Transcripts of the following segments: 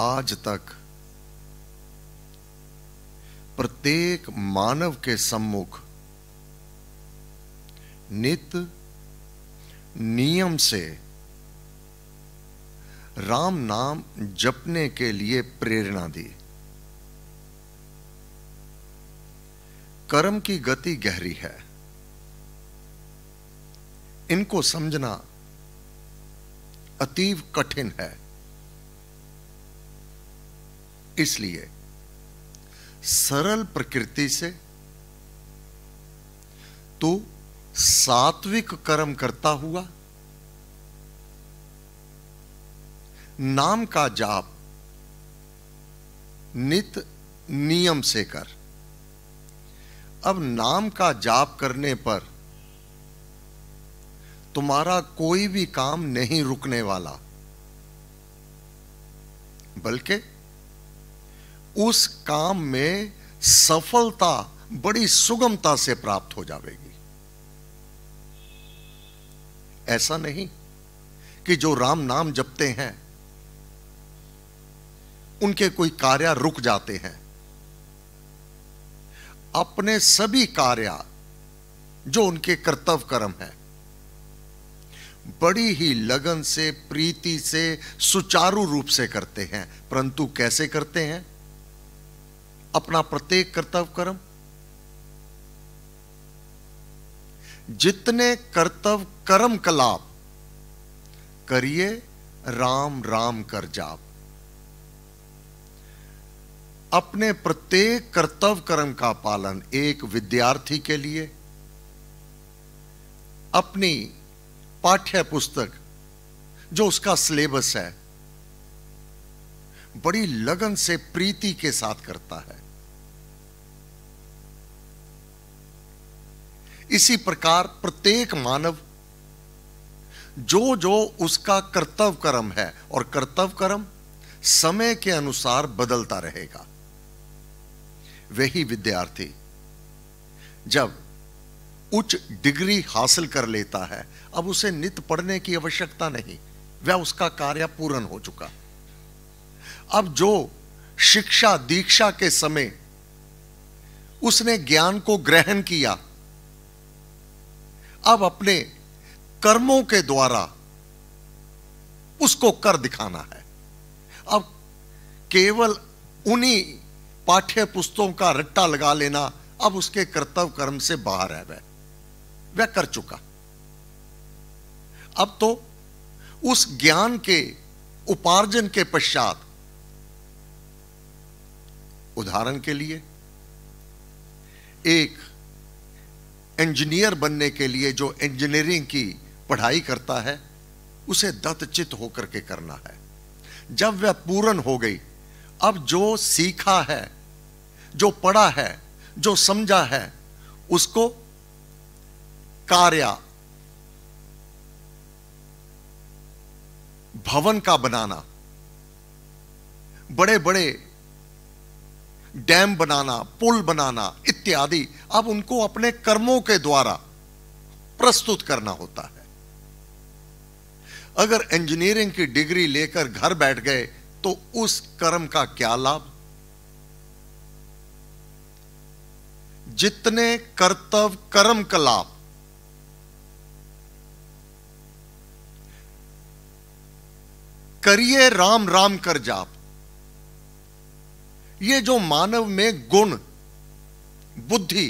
आज तक प्रत्येक मानव के सम्मुख नित नियम से राम नाम जपने के लिए प्रेरणा दी। कर्म की गति गहरी है, इनको समझना अतीव कठिन है। इसलिए सरल प्रकृति से तो सात्विक कर्म करता हुआ नाम का जाप नित नियम से कर। अब नाम का जाप करने पर तुम्हारा कोई भी काम नहीं रुकने वाला, बल्कि उस काम में सफलता बड़ी सुगमता से प्राप्त हो जाएगी। ऐसा नहीं कि जो राम नाम जपते हैं उनके कोई कार्य रुक जाते हैं। अपने सभी कार्य जो उनके कर्तव्य कर्म है बड़ी ही लगन से, प्रीति से, सुचारू रूप से करते हैं। परंतु कैसे करते हैं अपना प्रत्येक कर्तव्य कर्म? जितने कर्तव्य कर्म कलाप करिए राम राम कर जाप। अपने प्रत्येक कर्तव्य कर्म का पालन एक विद्यार्थी के लिए अपनी पाठ्य पुस्तक जो उसका सिलेबस है बड़ी लगन से, प्रीति के साथ करता है। इसी प्रकार प्रत्येक मानव जो जो उसका कर्तव्य कर्म है, और कर्तव्य कर्म समय के अनुसार बदलता रहेगा। वही विद्यार्थी जब उच्च डिग्री हासिल कर लेता है, अब उसे नित्य पढ़ने की आवश्यकता नहीं, वह उसका कार्य पूर्ण हो चुका। अब जो शिक्षा दीक्षा के समय उसने ज्ञान को ग्रहण किया, अब अपने कर्मों के द्वारा उसको कर दिखाना है। अब केवल उन्हीं पाठ्य पुस्तकों का रट्टा लगा लेना अब उसके कर्तव्य कर्म से बाहर है। वह कर चुका। अब तो उस ज्ञान के उपार्जन के पश्चात, उदाहरण के लिए एक इंजीनियर बनने के लिए जो इंजीनियरिंग की पढ़ाई करता है उसे दत्तचित्त होकर के करना है। जब वह पूर्ण हो गई, अब जो सीखा है, जो पढ़ा है, जो समझा है, उसको कार्य भवन का बनाना, बड़े बड़े डैम बनाना, पुल बनाना इत्यादि, अब उनको अपने कर्मों के द्वारा प्रस्तुत करना होता है। अगर इंजीनियरिंग की डिग्री लेकर घर बैठ गए तो उस कर्म का क्या लाभ? जितने कर्तव्य कर्म का लाभ करिए राम राम कर जाप, ये जो मानव में गुण, बुद्धि,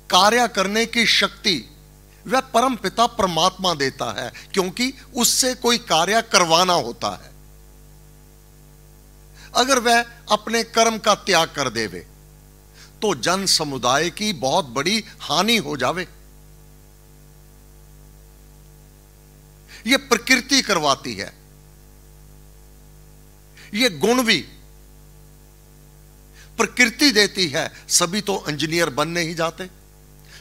कार्य करने की शक्ति वह परम पिता परमात्मा देता है, क्योंकि उससे कोई कार्य करवाना होता है। अगर वह अपने कर्म का त्याग कर देवे तो जन समुदाय की बहुत बड़ी हानि हो जावे। यह प्रकृति करवाती है। यह गुण भी प्रकृति देती है। सभी तो इंजीनियर बन नहीं जाते,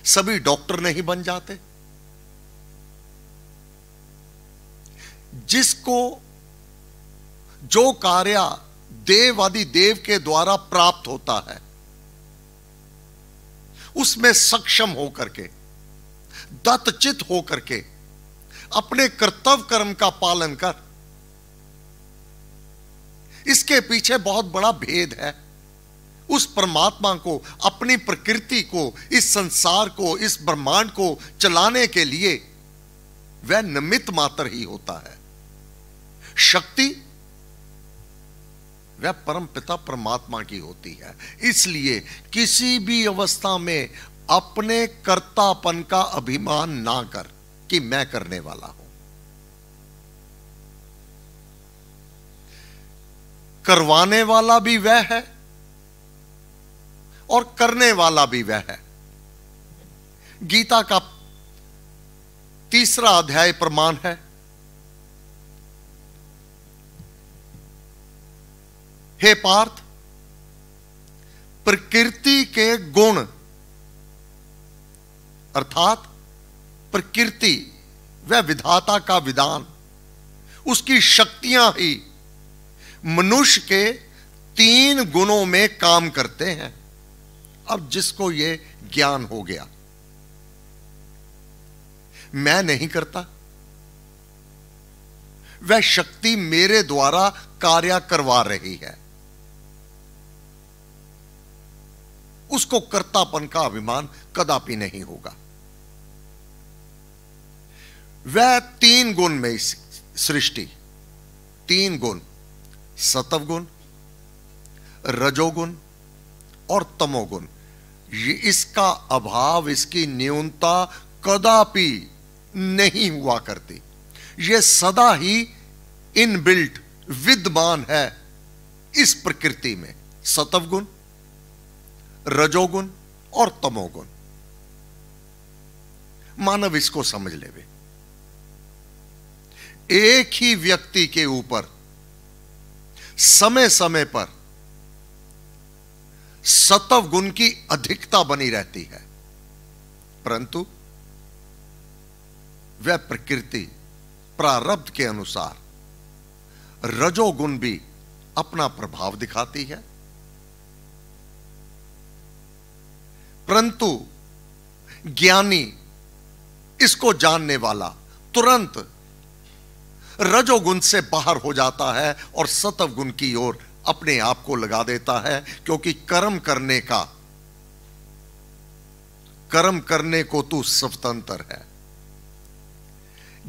सभी डॉक्टर नहीं बन जाते। जिसको जो कार्य देव आदि देव के द्वारा प्राप्त होता है उसमें सक्षम होकर के, दत्तचित्त होकर के अपने कर्तव्य कर्म का पालन कर इसके पीछे बहुत बड़ा भेद है। उस परमात्मा को, अपनी प्रकृति को, इस संसार को, इस ब्रह्मांड को चलाने के लिए वह निमित्त मात्र ही होता है। शक्ति वह परम पिता परमात्मा की होती है। इसलिए किसी भी अवस्था में अपने कर्तापन का अभिमान ना कर कि मैं करने वाला हूं। करवाने वाला भी वह है और करने वाला भी वह है। गीता का 3रा अध्याय प्रमाण है। हे पार्थ, प्रकृति के गुण अर्थात प्रकृति वह विधाता का विधान, उसकी शक्तियां ही मनुष्य के 3 गुणों में काम करते हैं। अब जिसको यह ज्ञान हो गया, मैं नहीं करता, वह शक्ति मेरे द्वारा कार्य करवा रही है, उसको कर्तापन का अभिमान कदापि नहीं होगा। वह 3 गुण में सृष्टि, 3 गुण, सत्वगुण, रजोगुण और तमोगुण, ये इसका अभाव, इसकी न्यूनता कदापि नहीं हुआ करती। ये सदा ही इनबिल्ट विद्यमान है इस प्रकृति में। सत्वगुण, रजोगुण और तमोगुण। मानव इसको समझ लेवे। एक ही व्यक्ति के ऊपर समय समय पर सत्वगुण की अधिकता बनी रहती है, परंतु वह प्रकृति प्रारब्ध के अनुसार रजोगुण भी अपना प्रभाव दिखाती है। परंतु ज्ञानी, इसको जानने वाला तुरंत रजोगुण से बाहर हो जाता है और सत्वगुण की ओर अपने आप को लगा देता है, क्योंकि कर्म करने को तू स्वतंत्र है।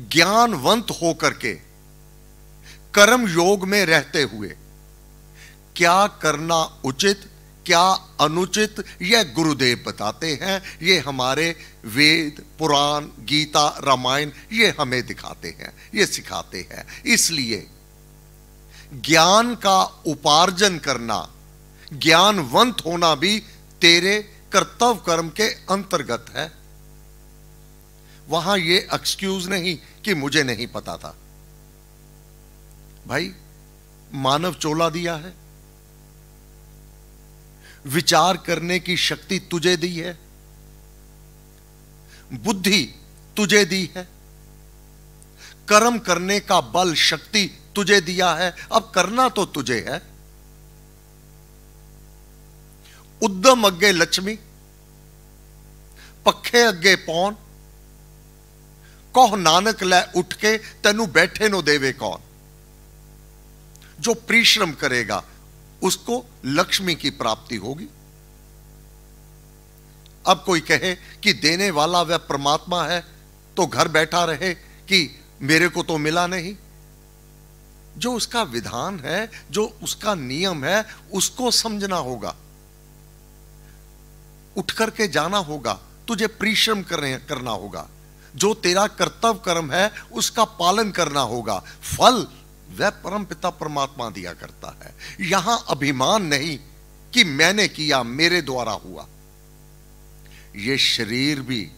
ज्ञानवंत होकर के कर्म योग में रहते हुए क्या करना उचित, क्या अनुचित, यह गुरुदेव बताते हैं। ये हमारे वेद, पुराण, गीता, रामायण ये हमें दिखाते हैं, ये सिखाते हैं। इसलिए ज्ञान का उपार्जन करना, ज्ञानवंत होना भी तेरे कर्तव्य कर्म के अंतर्गत है। वहां ये एक्सक्यूज नहीं कि मुझे नहीं पता था। भाई, मानव चोला दिया है, विचार करने की शक्ति तुझे दी है, बुद्धि तुझे दी है, कर्म करने का बल, शक्ति तुझे दिया है। अब करना तो तुझे है। उद्यम अग्गे लक्ष्मी, पखे अग्गे पौन, कह नानक लै उठ के तेनू बैठे नो देवे कौन। जो परिश्रम करेगा उसको लक्ष्मी की प्राप्ति होगी। अब कोई कहे कि देने वाला वह परमात्मा है तो घर बैठा रहे कि मेरे को तो मिला नहीं। जो उसका विधान है, जो उसका नियम है, उसको समझना होगा, उठ करके जाना होगा, तुझे परिश्रम करना होगा, जो तेरा कर्तव्य कर्म है उसका पालन करना होगा। फल वह परम पिता परमात्मा दिया करता है। यहां अभिमान नहीं कि मैंने किया, मेरे द्वारा हुआ। यह शरीर भी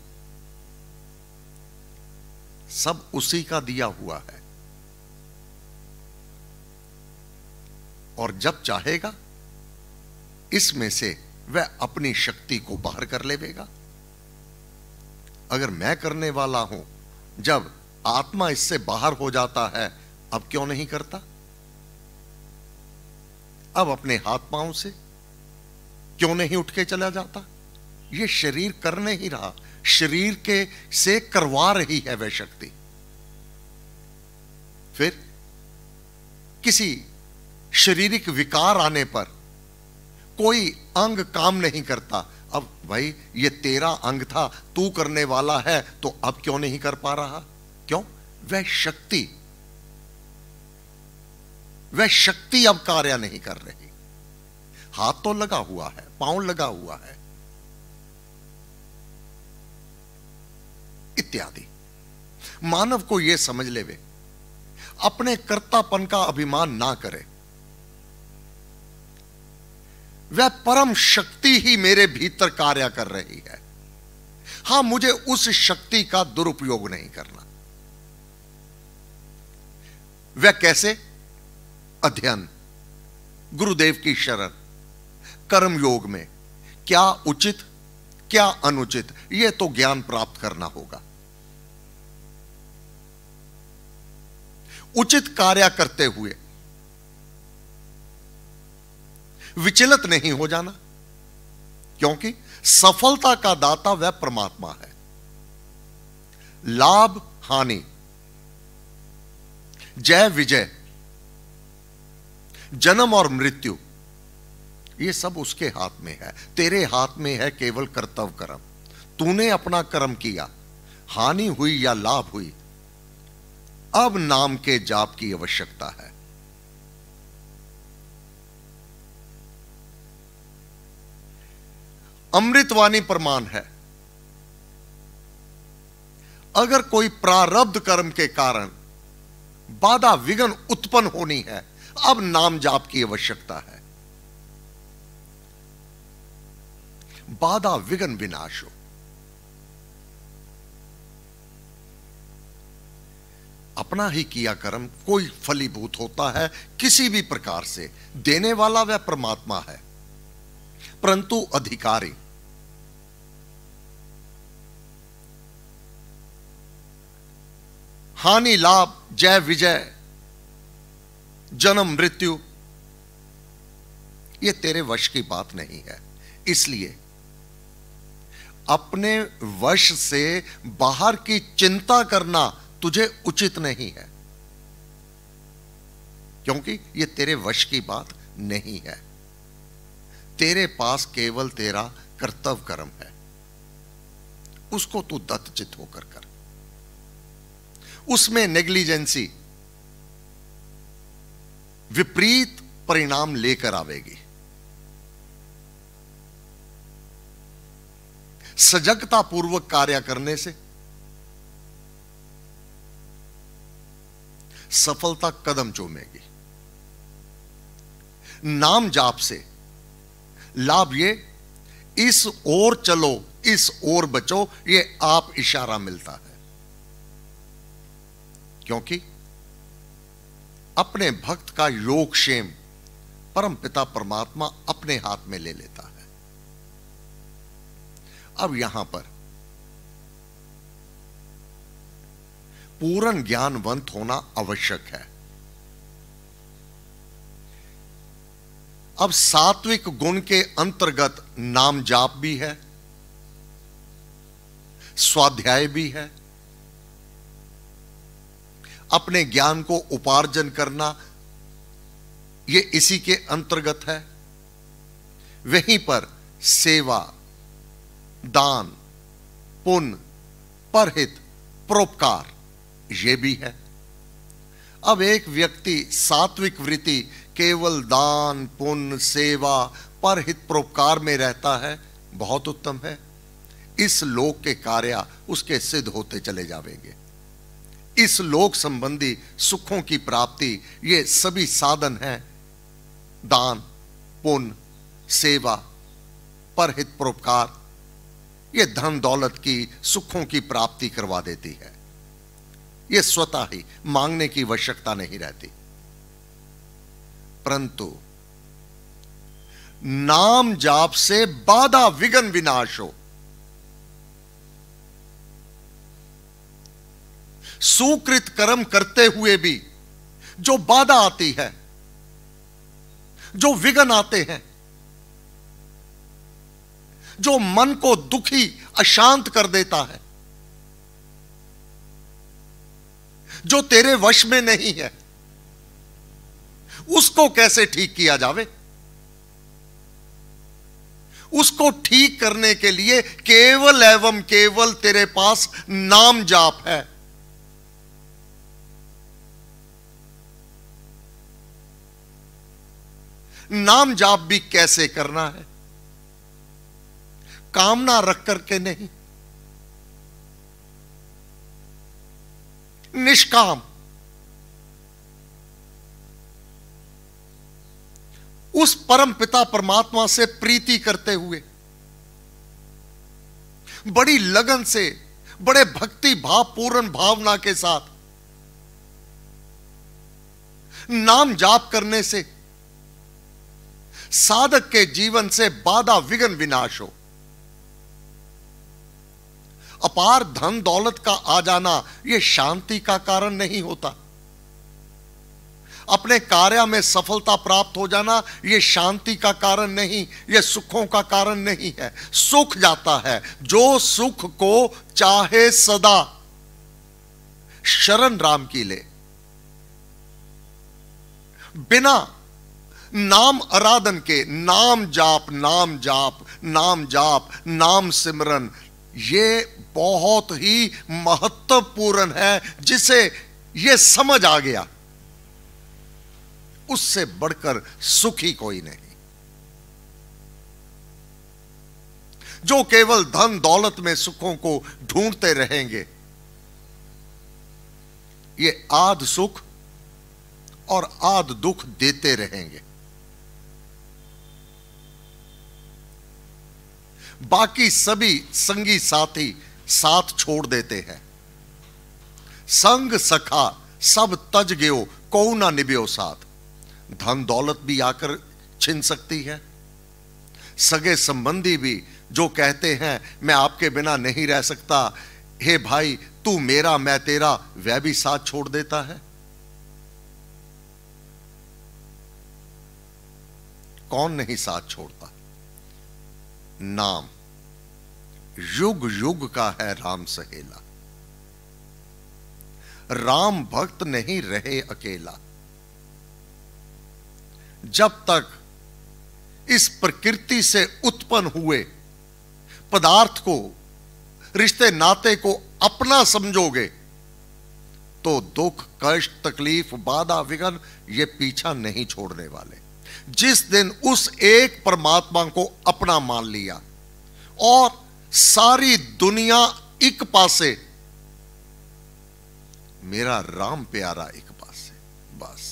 सब उसी का दिया हुआ है, और जब चाहेगा इसमें से वह अपनी शक्ति को बाहर कर लेगा। अगर मैं करने वाला हूं, जब आत्मा इससे बाहर हो जाता है, अब क्यों नहीं करता? अब अपने हाथ पांव से क्यों नहीं उठ के चला जाता? यह शरीर कर नहीं रहा, शरीर के से करवा रही है वह शक्ति। फिर किसी शारीरिक विकार आने पर कोई अंग काम नहीं करता, अब भाई ये तेरा अंग था, तू करने वाला है, तो अब क्यों नहीं कर पा रहा? क्यों? वह शक्ति अब कार्य नहीं कर रही। हाथ तो लगा हुआ है, पांव लगा हुआ है, इत्यादि। मानव को यह समझ लेवे, अपने कर्तापन का अभिमान ना करे। वह परम शक्ति ही मेरे भीतर कार्य कर रही है। हां, मुझे उस शक्ति का दुरुपयोग नहीं करना। वह कैसे? अध्ययन, गुरुदेव की शरण, कर्म योग में क्या उचित क्या अनुचित, यह तो ज्ञान प्राप्त करना होगा। उचित कार्य करते हुए विचलित नहीं हो जाना, क्योंकि सफलता का दाता वह परमात्मा है। लाभ हानि, जय विजय, जन्म और मृत्यु, ये सब उसके हाथ में है। तेरे हाथ में है केवल कर्तव्य कर्म। तूने अपना कर्म किया, हानि हुई या लाभ हुई, अब नाम के जाप की आवश्यकता है। अमृतवाणी प्रमाण है, अगर कोई प्रारब्ध कर्म के कारण बाधा विघ्न उत्पन्न होनी है, अब नाम जाप की आवश्यकता है। बाधा विघ्न विनाश हो। अपना ही किया कर्म कोई फलीभूत होता है किसी भी प्रकार से, देने वाला वह परमात्मा है, परंतु अधिकारी हानि लाभ, जय विजय, जन्म मृत्यु, यह तेरे वश की बात नहीं है। इसलिए अपने वश से बाहर की चिंता करना तुझे उचित नहीं है, क्योंकि यह तेरे वश की बात नहीं है। तेरे पास केवल तेरा कर्तव्य कर्म है, उसको तू दत्तचित होकर कर। उसमें नेग्लिजेंसी विपरीत परिणाम लेकर आवेगी। सजगता पूर्वक कार्य करने से सफलता कदम चूमेगी। नाम जाप से लाभ ये, इस ओर चलो, इस ओर बचो, ये आप इशारा मिलता है, क्योंकि अपने भक्त का योगक्षेम परम पिता परमात्मा अपने हाथ में ले लेता है। अब यहां पर पूर्ण ज्ञानवंत होना आवश्यक है। अब सात्विक गुण के अंतर्गत नाम जाप भी है, स्वाध्याय भी है, अपने ज्ञान को उपार्जन करना यह इसी के अंतर्गत है। वहीं पर सेवा, दान, पुण्य, परहित, परोपकार यह भी है। अब एक व्यक्ति सात्विक वृत्ति केवल दान, पुण्य, सेवा, परहित, परोपकार में रहता है, बहुत उत्तम है। इस लोक के कार्य उसके सिद्ध होते चले जाएंगे। इस लोक संबंधी सुखों की प्राप्ति, ये सभी साधन हैं। दान, पुण्य, सेवा, परहित, परोपकार, ये धन दौलत की सुखों की प्राप्ति करवा देती है। ये स्वतः ही मांगने की आवश्यकता नहीं रहती। परंतु नाम जाप से बाधा विघ्न विनाश हो। सुकृत कर्म करते हुए भी जो बाधा आती है, जो विघ्न आते हैं, जो मन को दुखी अशांत कर देता है, जो तेरे वश में नहीं है, उसको कैसे ठीक किया जावे? उसको ठीक करने के लिए केवल एवं केवल तेरे पास नाम जाप है। नाम जाप भी कैसे करना है? कामना रख करके नहीं, निष्काम। उस परम पिता परमात्मा से प्रीति करते हुए, बड़ी लगन से, बड़े भक्ति भाव पूर्ण भावना के साथ नाम जाप करने से साधक के जीवन से बाधा विघ्न विनाश हो। अपार धन दौलत का आ जाना यह शांति का कारण नहीं होता। अपने कार्य में सफलता प्राप्त हो जाना यह शांति का कारण नहीं, यह सुखों का कारण नहीं है। सुख जाता है जो सुख को चाहे सदा शरण राम की ले। बिना नाम आराधन के नाम जाप, नाम जाप, नाम जाप, नाम सिमरन, यह बहुत ही महत्वपूर्ण है। जिसे यह समझ आ गया उससे बढ़कर सुखी कोई नहीं। जो केवल धन दौलत में सुखों को ढूंढते रहेंगे, ये आध सुख और आध दुख देते रहेंगे। बाकी सभी संगी साथी साथ छोड़ देते हैं। संग सखा सब तज गयो, को ना निभ्यो साथ। धन दौलत भी आकर छिन सकती है। सगे संबंधी भी जो कहते हैं मैं आपके बिना नहीं रह सकता, हे भाई तू मेरा मैं तेरा, वह भी साथ छोड़ देता है। कौन नहीं साथ छोड़ता? नाम युग युग का है राम सहेला। राम भक्त नहीं रहे अकेला। जब तक इस प्रकृति से उत्पन्न हुए पदार्थ को, रिश्ते नाते को अपना समझोगे तो दुख कष्ट तकलीफ बाधा विघ्न ये पीछा नहीं छोड़ने वाले। जिस दिन उस एक परमात्मा को अपना मान लिया और सारी दुनिया एक पासे, मेरा राम प्यारा एक पासे, बस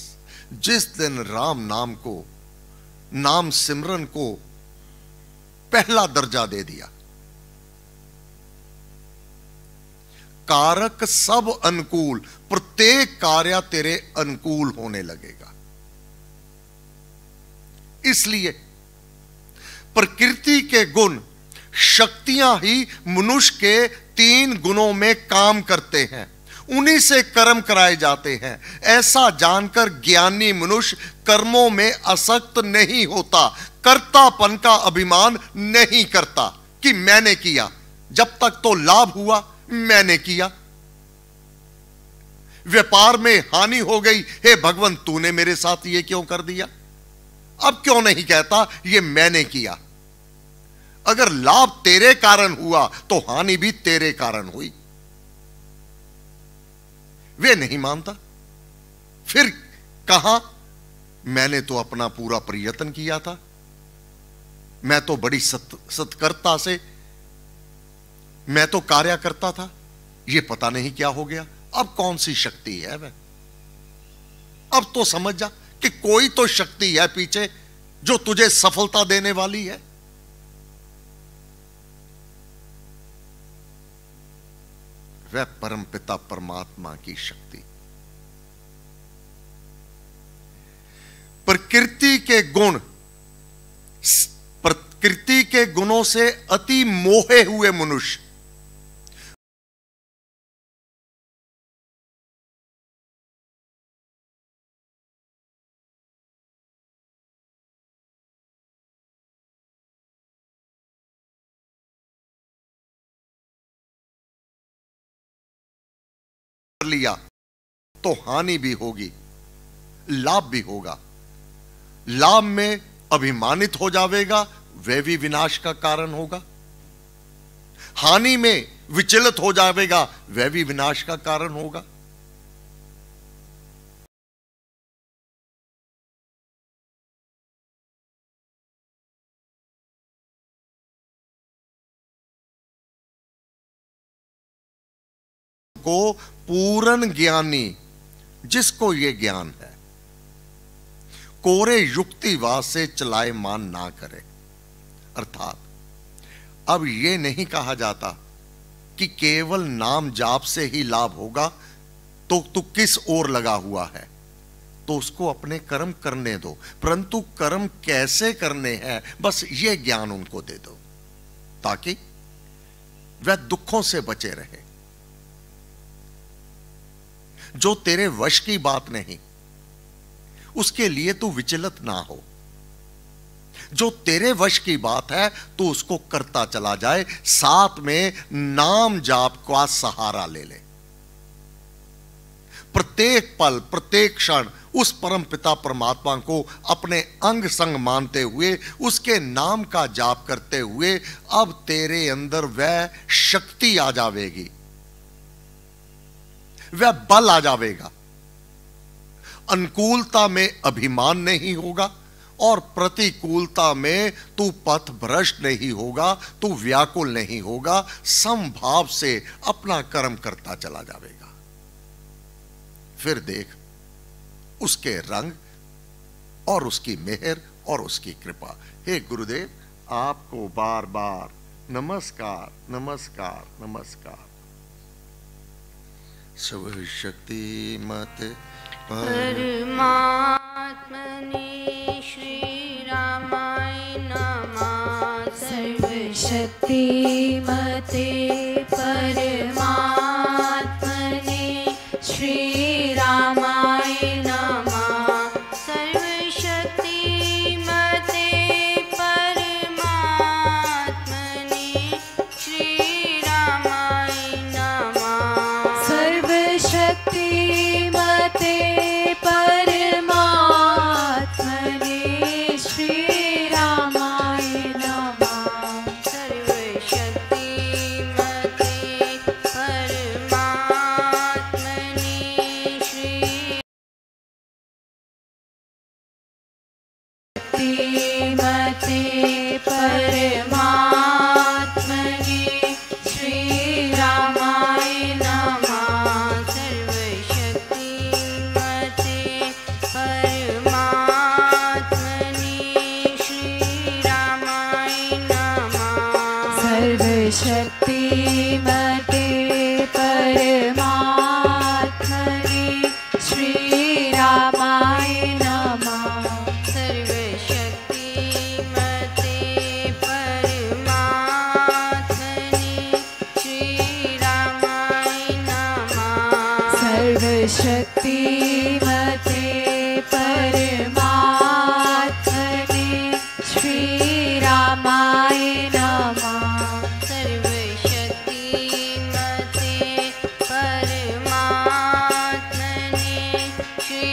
जिस दिन राम नाम को, नाम सिमरन को पहला दर्जा दे दिया, कारक सब अनुकूल, प्रत्येक कार्य तेरे अनुकूल होने लगेगा। इसलिए प्रकृति के गुण शक्तियां ही मनुष्य के 3 गुणों में काम करते हैं, उन्हीं से कर्म कराए जाते हैं। ऐसा जानकर ज्ञानी मनुष्य कर्मों में आसक्त नहीं होता, कर्तापन का अभिमान नहीं करता कि मैंने किया। जब तक तो लाभ हुआ मैंने किया, व्यापार में हानि हो गई, हे भगवान तूने मेरे साथ ये क्यों कर दिया। अब क्यों नहीं कहता ये मैंने किया। अगर लाभ तेरे कारण हुआ तो हानि भी तेरे कारण हुई। वे नहीं मानता, फिर कहा मैंने तो अपना पूरा प्रयत्न किया था, मैं तो बड़ी सत्कर्ता से मैं तो कार्य करता था, ये पता नहीं क्या हो गया। अब कौन सी शक्ति है वह? अब तो समझ जा कि कोई तो शक्ति है पीछे जो तुझे सफलता देने वाली है। वह परमपिता परमात्मा की शक्ति। प्रकृति के गुण, प्रकृति के गुणों से अति मोहे हुए मनुष्य लिया तो हानि भी होगी, लाभ भी होगा। लाभ में अभिमानित हो जाएगा, वह भी विनाश का कारण होगा। हानि में विचलित हो जाएगा, वह भी विनाश का कारण होगा। को पूर्ण ज्ञानी, जिसको यह ज्ञान है, कोरे युक्तिवाद से चलाए मान ना करे। अर्थात अब यह नहीं कहा जाता कि केवल नाम जाप से ही लाभ होगा, तो तू किस ओर लगा हुआ है, तो उसको अपने कर्म करने दो, परंतु कर्म कैसे करने हैं बस यह ज्ञान उनको दे दो, ताकि वह दुखों से बचे रहे। जो तेरे वश की बात नहीं, उसके लिए तू विचलित ना हो। जो तेरे वश की बात है तो उसको करता चला जाए, साथ में नाम जाप का सहारा ले ले। प्रत्येक पल प्रत्येक क्षण उस परम पिता परमात्मा को अपने अंग संग मानते हुए, उसके नाम का जाप करते हुए, अब तेरे अंदर वह शक्ति आ जाएगी, वह बल आ जाएगा। अनुकूलता में अभिमान नहीं होगा और प्रतिकूलता में तू पथ भ्रष्ट नहीं होगा, तू व्याकुल नहीं होगा, समभाव से अपना कर्म करता चला जाएगा। फिर देख उसके रंग और उसकी मेहर और उसकी कृपा। हे गुरुदेव, आपको बार बार नमस्कार नमस्कार नमस्कार। शिव शक्ति मत परमात्मने श्री रामाय नमः। सर्वशक्ति मते परमात्मने श्री रामाय नमः। सर्वशक्ति मते परमात्मने श्री रामाय नमः। सर्वशक्ति मते परमात्मने श्री रामाय नमः। सर्वशक्ति मते परमात्मने श्री मते परमात्मने श्री रामाय नमः। सर्वशक्ति मते परमात्मने श्री रामाय नमः। सर्वशक्ति मते परमात्मने श्री रामाय नमः। सर्वशक्ति मते परमात्मने श्री रामाय नमः। सर्वशक्ति मते परमात्मने श्री रामाय नमः। सर्वशक्ति मते परमात्मने श्री